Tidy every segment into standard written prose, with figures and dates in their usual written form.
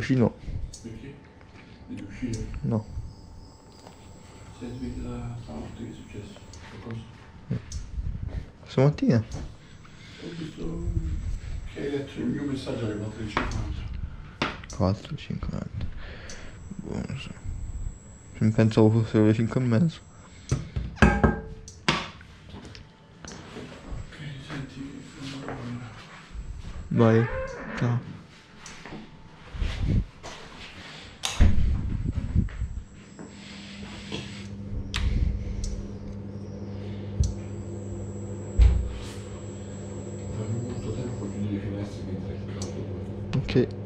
sushi no. Perché? Devi uscire? No. Sei sveglia stanotte, che è successo? Qualcosa? Stamattina? Ho visto che hai letto il mio messaggio alle 4:50. 4,50. Boh, non so. Pensavo fossero le 5 e mezzo. Ok, senti, Vai. Ciao. fammi molto tempo chiudi le finestre mentre è caldo poi. Ok.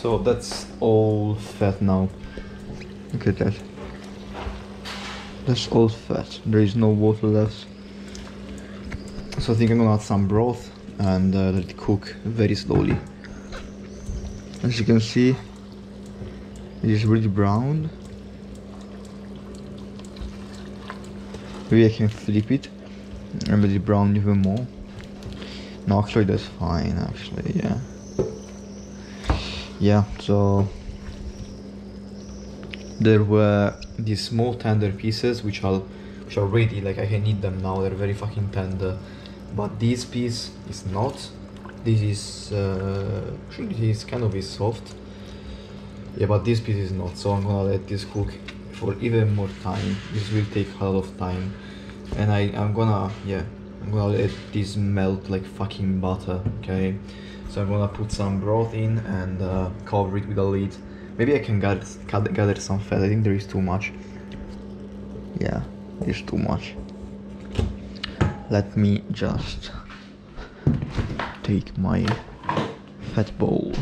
So that's all fat now. Look at that. That's all fat. There is no water left. So I think I'm gonna add some broth and let it cook very slowly. As you can see, it is really brown. Maybe I can flip it and let it brown even more. No, actually that's fine, actually, yeah. Yeah, so there were these small tender pieces which are ready, like I can eat them now, they're very fucking tender. But this piece is not. This is actually this kind of is soft. Yeah, but this piece is not, so I'm gonna let this cook for even more time. This will take a lot of time. And I'm gonna let this melt like fucking butter, okay? So I'm gonna put some broth in and cover it with a lid. Maybe I can gather some fat. I think there is too much. Yeah, there's too much. Let me just take my fat bowl.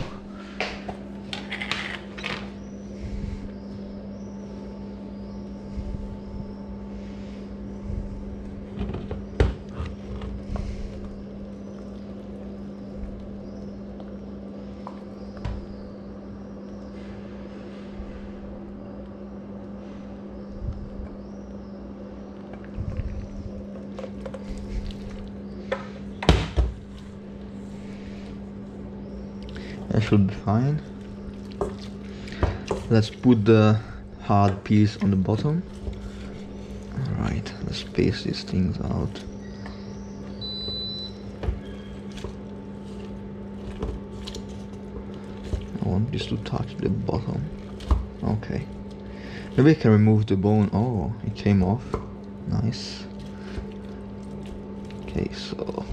That should be fine. Let's put the hard piece on the bottom. Alright, let's space these things out. I want this to touch the bottom. Okay. Maybe I can remove the bone. Oh, it came off. Nice. Okay, so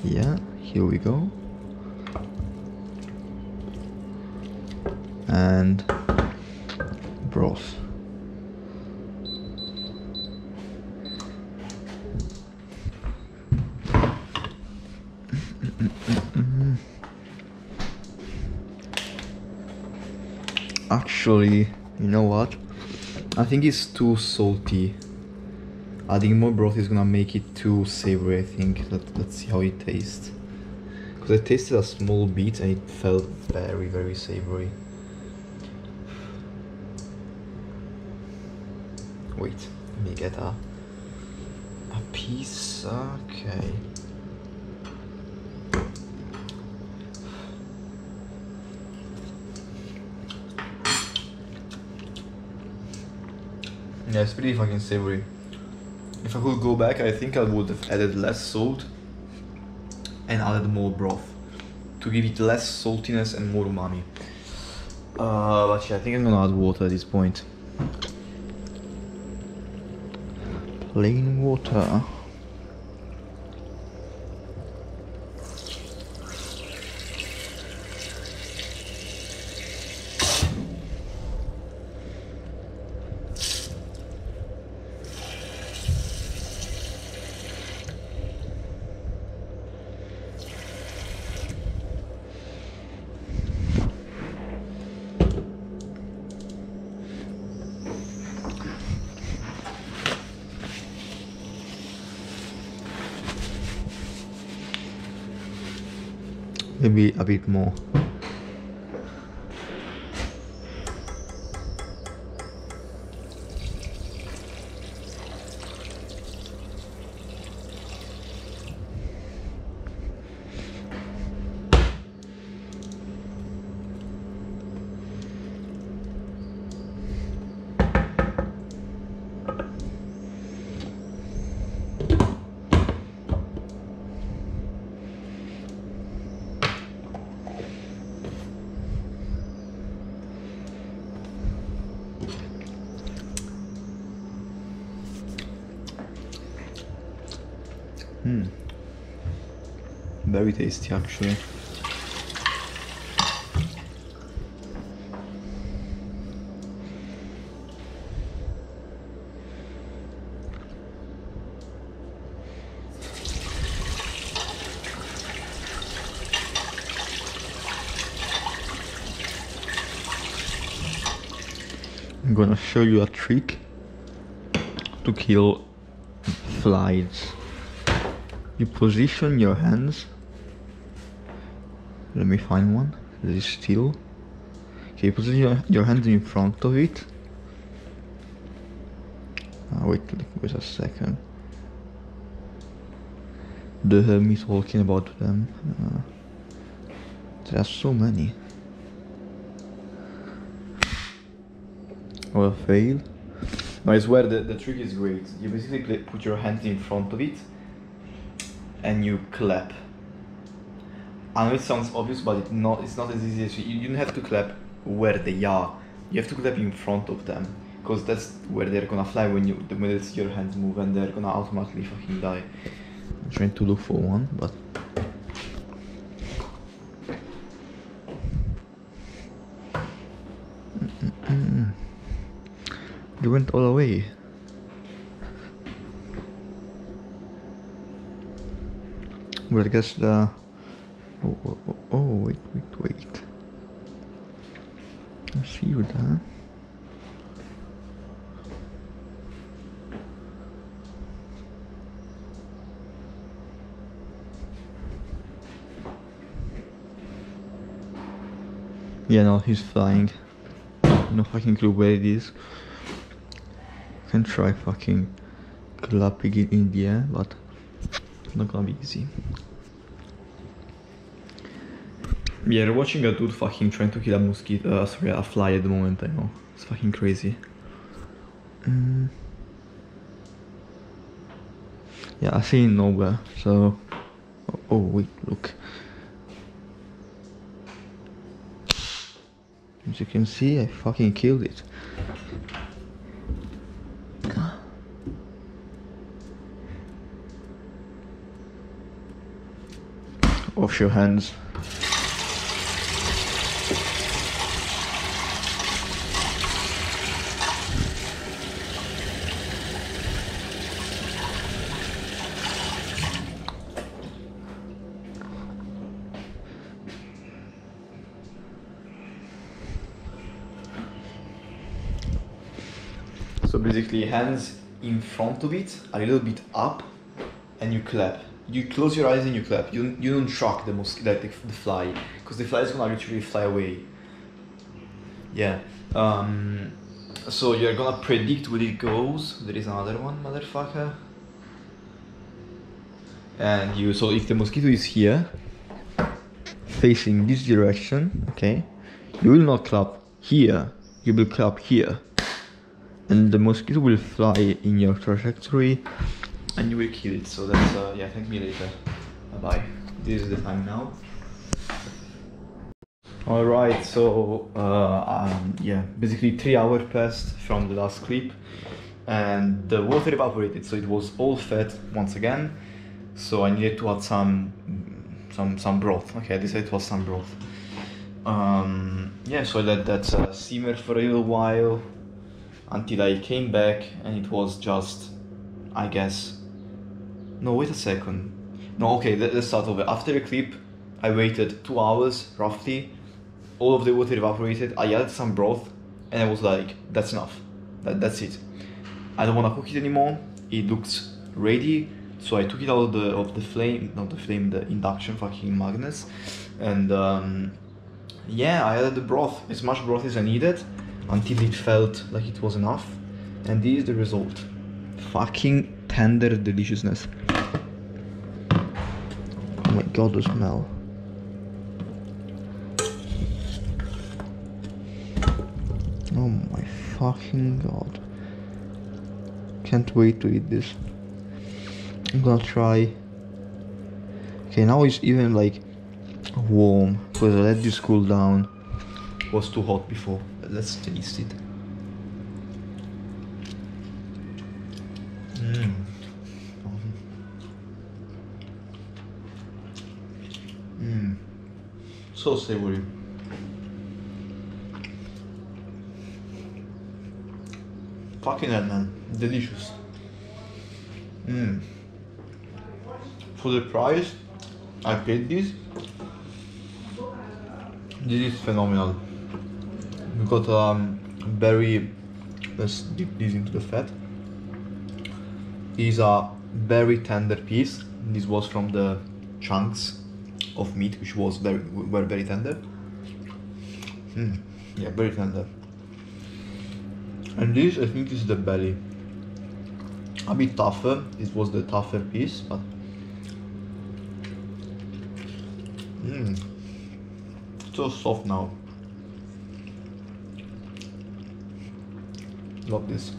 yeah, here we go. And broth. Actually, you know what? I think it's too salty. Adding more broth is gonna make it too savory, I think. Let's see how it tastes. Because I tasted a small bit and it felt very, very savory. Wait, let me get a piece. Okay. Yeah, it's pretty fucking savory. If I could go back, I think I would have added less salt and added more broth to give it less saltiness and more umami. But yeah, I think I'm gonna add water at this point. Plain water. Maybe a bit more. Very tasty actually. I'm gonna show you a trick to kill flies. You position your hands. Let me find one that is still. Okay, position your hands in front of it. Wait a second. The me talking about them. There are so many. Well, fail. No, I swear the trick is great. You basically put your hands in front of it and you clap. I know it sounds obvious, but it's not as easy as you don't have to clap where they are. You have to clap in front of them, because that's where they're gonna fly when it's your hands move, and they're gonna automatically fucking die. I'm trying to look for one, but they went all away. Well, I guess the wait. I see you there. Yeah, no, he's flying. No fucking clue where it is. Can try fucking clapping it in the air, but it's not gonna be easy. Yeah, we're watching a dude fucking trying to kill a mosquito, a fly at the moment, I know. It's fucking crazy. Yeah, I see it nowhere, so... Oh, wait, look. As you can see, I fucking killed it. Wash your hands. So basically, hands in front of it, a little bit up, and you clap. You close your eyes and you clap. You don't shock the fly, because the fly is gonna literally fly away. Yeah. So you're gonna predict where it goes. There is another one, motherfucker. And so if the mosquito is here, facing this direction, okay, you will not clap here. You will clap here. And the mosquito will fly in your trajectory and you will kill it. So that's yeah, thank me later. Bye. This is the time now. Alright, so yeah, basically 3 hours passed from the last clip and the water evaporated, so it was all fat once again. So I needed to add some broth. Okay, I decided to add some broth. Yeah, so I let that simmer for a little while until I came back and it was just, I guess, no, wait a second. No, okay, let's start over. After the clip, I waited 2 hours roughly. All of the water evaporated. I added some broth and I was like, that's enough. That's it. I don't want to cook it anymore. It looks ready. So I took it out of the flame, not the flame, the induction fucking magnets. And yeah, I added the broth, as much broth as I needed, until it felt like it was enough. And this is the result. Fucking tender deliciousness. Oh my god, the smell. Oh my fucking god. Can't wait to eat this. I'm gonna try. Okay, now it's even like warm, because I let this cool down. It was too hot before. Let's taste it. So savory. Fucking hell, man. Delicious. For the price I paid this is phenomenal. We got berry Let's dip this into the fat. Is a very tender piece. This was from the chunks of meat, which were very tender. Yeah, very tender. And this, I think, is the belly. A bit tougher. This was the tougher piece, but so soft now. Love this.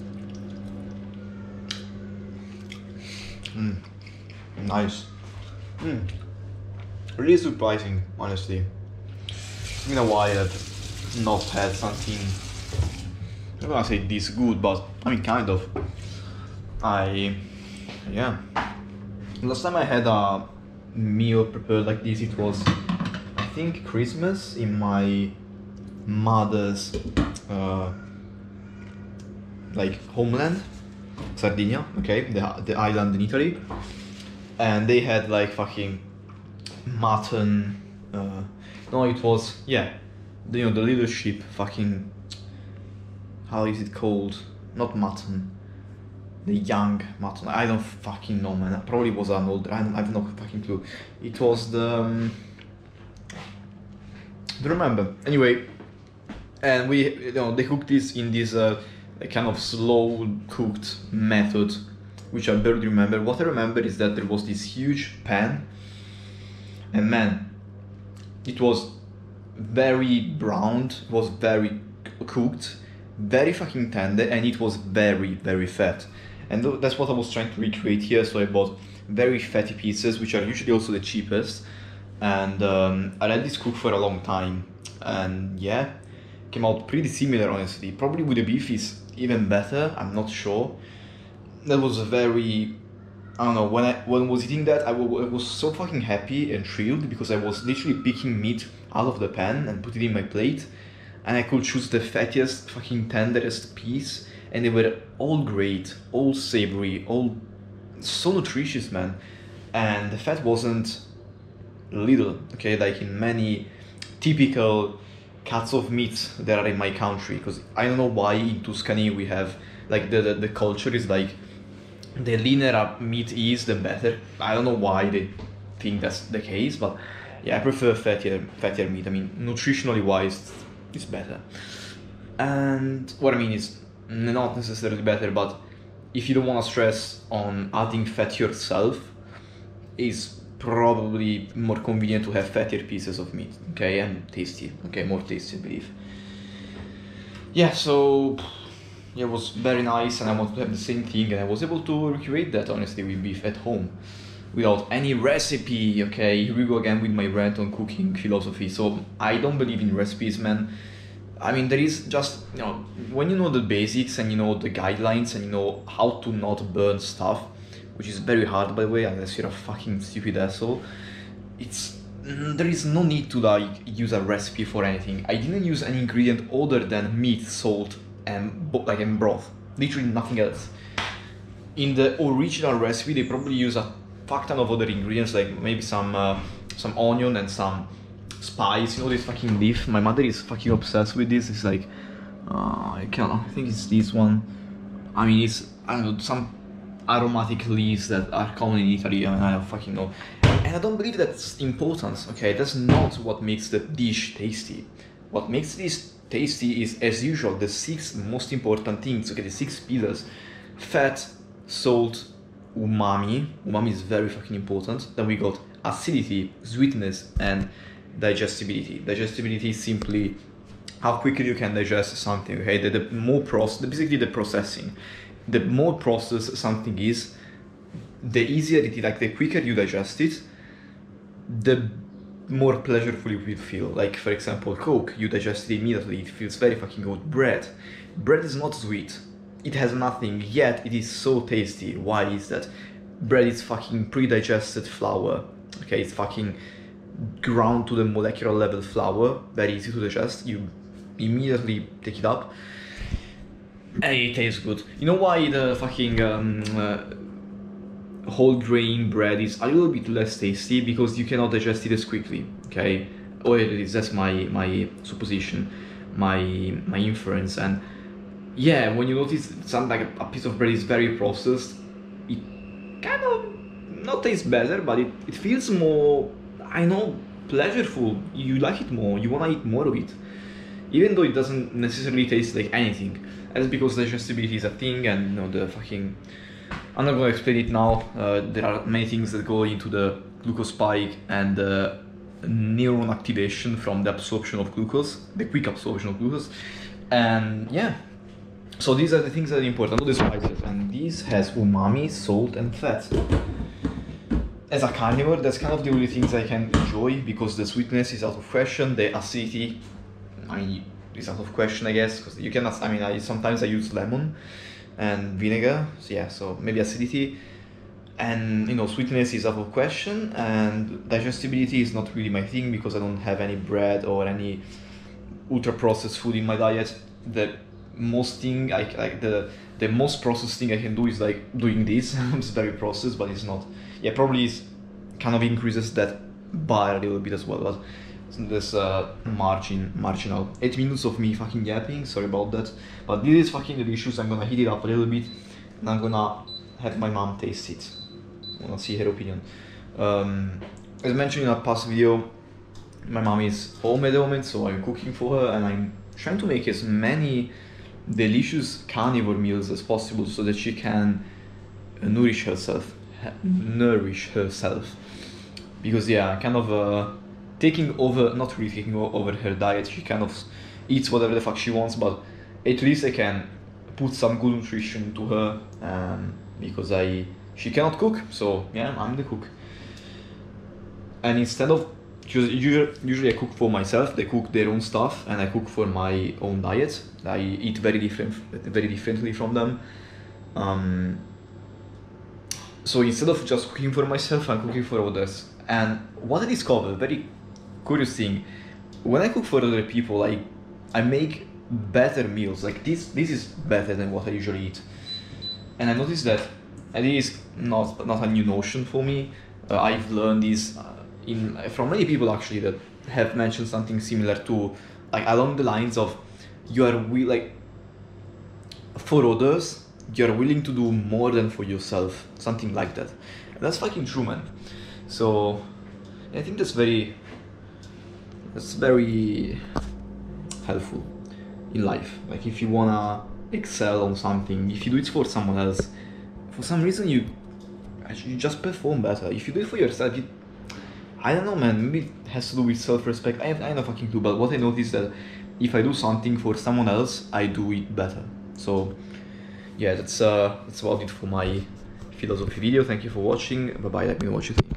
Nice. Really surprising, honestly. It's been a while I've not had something, I'm not gonna say this good, but I mean kind of. Yeah. Last time I had a meal prepared like this, it was, I think, Christmas in my mother's like homeland, Sardinia, okay, the island in Italy, and they had like fucking mutton. No, it was, yeah, the little sheep, fucking, how is it called? Not mutton. The young mutton. I don't fucking know, man. It probably was an old. I have no fucking clue. It was the. Don't remember. Anyway, and we, they cooked this in this kind of slow cooked method, which I barely remember. What I remember is that there was this huge pan, and man, it was very browned. It was very cooked, very fucking tender, and it was very, very fat. And that's what I was trying to recreate here, so I bought very fatty pieces, which are usually also the cheapest. And I let this cook for a long time, and yeah, came out pretty similar, honestly. Probably with the beef is even better, I'm not sure. That was very, I don't know, when I was eating that, I was so fucking happy and thrilled, because I was literally picking meat out of the pan and put it in my plate, and I could choose the fattiest, fucking tenderest piece, and they were all great, all savory, all so nutritious, man. And the fat wasn't little, okay, like in many typical cuts of meat that are in my country, because I don't know why in Tuscany we have, like, the culture is like, the leaner a meat is, the better. I don't know why they think that's the case, but yeah, I prefer fattier meat. I mean, nutritionally wise, it's better. And what I mean is, not necessarily better, but if you don't want to stress on adding fat yourself, it's probably more convenient to have fattier pieces of meat, okay, and tasty, okay, more tasty, I believe. Yeah, so yeah, it was very nice, and I wanted to have the same thing, and I was able to recreate that, honestly, with beef at home without any recipe. Okay, here we go again with my rant on cooking philosophy. So I don't believe in recipes, man. I mean, there is just, when you know the basics and you know the guidelines and you know how to not burn stuff, which is very hard, by the way, unless you're a fucking stupid asshole, there is no need to like use a recipe for anything. I didn't use any ingredient other than meat, salt, and broth. Literally nothing else. In the original recipe, they probably use a fuck ton of other ingredients, like maybe some onion and some spice, this fucking leaf. My mother is fucking obsessed with this. It's like, I think it's this one. I mean, it's, I don't know, some aromatic leaves that are common in Italy. I mean, I don't fucking know. And I don't believe that's important, okay? That's not what makes the dish tasty. What makes this tasty is, as usual, the 6 most important things, okay? The 6 pillars: fat, salt, umami. Umami is very fucking important. Then we got acidity, sweetness, and digestibility. Digestibility is simply how quickly you can digest something, okay? Basically the processing. The more processed something is, the easier it is, like the quicker you digest it, the more pleasureful you will feel. Like, for example, Coke, you digest it immediately, it feels very fucking good. Bread is not sweet, it has nothing, yet it is so tasty. Why is that? Bread is fucking pre-digested flour, okay? It's fucking ground to the molecular level flour, very easy to digest. You immediately take it up and it tastes good. You know why the fucking whole grain bread is a little bit less tasty? Because you cannot digest it as quickly, okay? Or at least that's my supposition, my inference. And yeah, when you notice something like a piece of bread is very processed, it kind of not tastes better, but it feels more, I know, pleasureful. You like it more, you wanna eat more of it. Even though it doesn't necessarily taste like anything. And it's because digestibility is a thing, and you know, the fucking, I'm not gonna explain it now. There are many things that go into the glucose spike and the neuron activation from the absorption of glucose, the quick absorption of glucose. And yeah, so these are the things that are important, all the spices. And this has umami, salt and fat. As a carnivore, that's kind of the only things I can enjoy, because the sweetness is out of question, the acidity, I mean, is out of question, I guess, because you cannot, I mean, sometimes I use lemon and vinegar, so yeah, so maybe acidity, and you know, sweetness is out of question, and digestibility is not really my thing, because I don't have any bread or any ultra processed food in my diet. The most thing the most processed thing I can do is like doing this. It's very processed, but it's not, yeah, probably is kind of increases that bar a little bit as well, but this marginal. 8 minutes of me fucking yapping, sorry about that, but this is fucking delicious. I'm gonna heat it up a little bit and I'm gonna have my mom taste it. I wanna see her opinion. As mentioned in a past video, my mom is home at the moment, so I'm cooking for her, and I'm trying to make as many delicious carnivore meals as possible so that she can nourish herself, because yeah, kind of taking over, not really taking over her diet. She kind of eats whatever the fuck she wants, but at least I can put some good nutrition into her, because she cannot cook, so yeah, I'm the cook. And instead of, usually I cook for myself, they cook their own stuff, and I cook for my own diet. I eat very differently from them. So instead of just cooking for myself, I'm cooking for others. And what I discovered, very curious thing, when I cook for other people, I make better meals. Like this is better than what I usually eat. And I noticed that, and it is not a new notion for me. I've learned this from many people actually, that have mentioned something similar to, like, along the lines of, you are for others, you're willing to do more than for yourself, something like that. And that's fucking true, man. So I think that's very helpful in life. Like, if you wanna excel on something, if you do it for someone else, for some reason you just perform better. If you do it for yourself, I don't know, man, maybe it has to do with self-respect. I have no fucking clue, but what I noticed that if I do something for someone else, I do it better. So yeah, that's about it for my philosophy video. Thank you for watching. Bye bye. Let me know what you think.